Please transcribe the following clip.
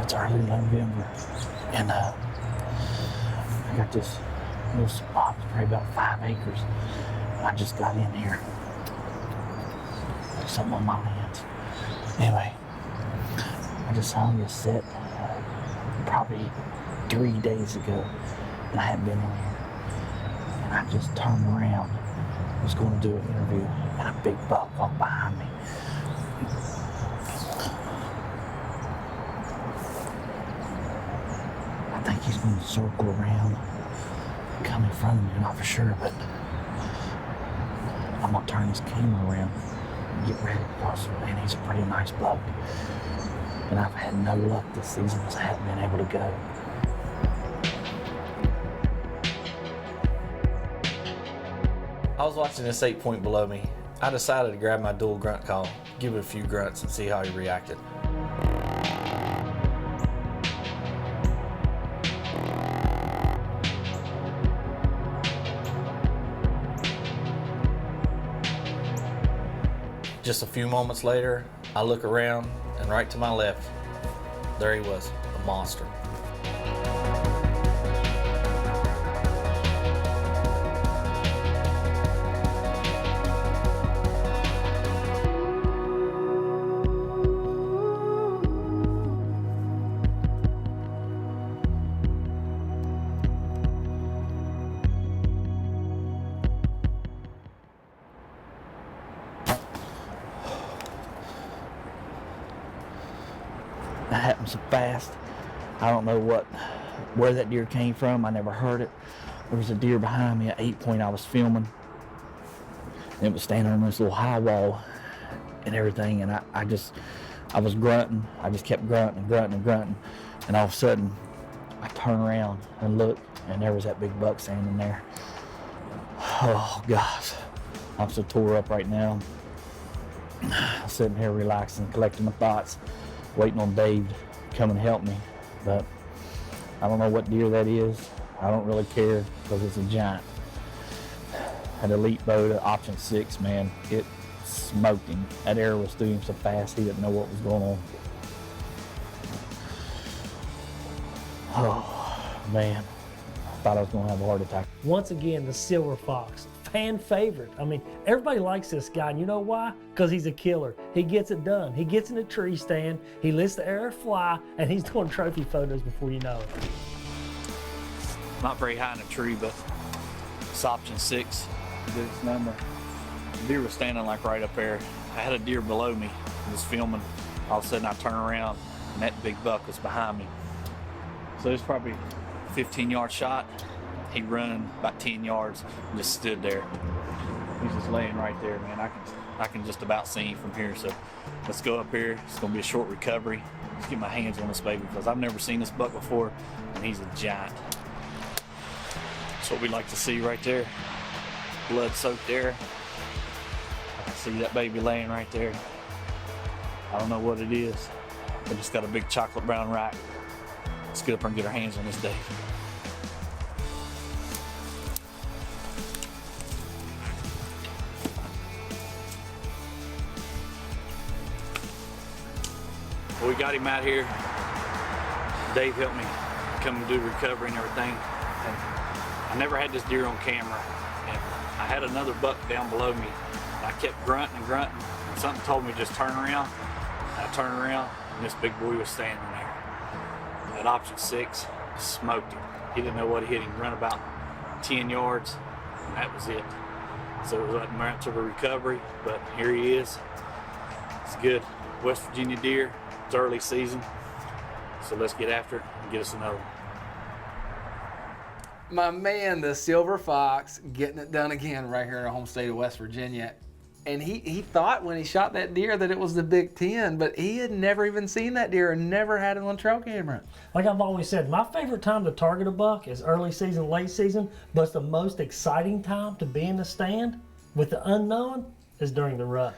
It's early November, and I got this little spot, probably about 5 acres. I just got in here. Something on my hands. Anyway, I just hung this set probably 3 days ago, and I hadn't been in here. And I just turned around, was going to do an interview, and a big buck walked behind me. I think he's going to circle around, come in front of me, not for sure, but I'm going to turn this camera around and get ready, because, man, he's a pretty nice buck. And I've had no luck this season because I haven't been able to go. I was watching this 8-point below me. I decided to grab my dual grunt call, give it a few grunts, and see how he reacted. Just a few moments later, I look around, and right to my left, there he was, a monster. That happened so fast. I don't know where that deer came from. I never heard it. There was a deer behind me at 8-point I was filming. And it was standing on this little high wall and everything. And I was grunting. I just kept grunting and grunting and grunting. And all of a sudden, I turn around and look, and there was that big buck standing there. Oh gosh, I'm so tore up right now. I'm sitting here relaxing, collecting my thoughts, waiting on Dave to come and help me. But I don't know what deer that is. I don't really care, because it's a giant. Had elite bow to option 6, man. It smoked him. That arrow was through him so fast he didn't know what was going on. Oh man, I thought I was gonna have a heart attack. Once again, the silver fox, fan favorite. I mean, everybody likes this guy, and you know why? Because he's a killer. He gets it done. He gets in a tree stand, he lets the arrow fly, and he's doing trophy photos before you know it. Not very high in a tree, but it's option 6. This number. The deer was standing like right up there. I had a deer below me. I was filming. All of a sudden I turn around and that big buck was behind me. So it was probably a 15-yard shot. He run about 10 yards and just stood there. He's just laying right there, man. I can just about see him from here. So let's go up here. It's gonna be a short recovery. Let's get my hands on this baby, because I've never seen this buck before, and he's a giant. That's what we like to see right there. Blood soaked there. I can see that baby laying right there. I don't know what it is, but it's got a big chocolate brown rack. Let's get up there and get our hands on this Dave. Well, we got him out here. Dave helped me come and do recovery and everything. And I never had this deer on camera. And I had another buck down below me. And I kept grunting and grunting. And something told me just turn around. And I turned around, and this big boy was standing there. At option 6, smoked him. He didn't know what hit him. Run about 10 yards, and that was it. So it was like much of a recovery, but here he is. It's good. West Virginia deer. It's early season. So let's get after it and get us another one. My man, the silver fox, getting it done again right here in our home state of West Virginia. And he thought when he shot that deer that it was the Big Ten, but he had never even seen that deer and never had it on trail camera. Like I've always said, my favorite time to target a buck is early season, late season, but it's the most exciting time to be in the stand with the unknown is during the rut.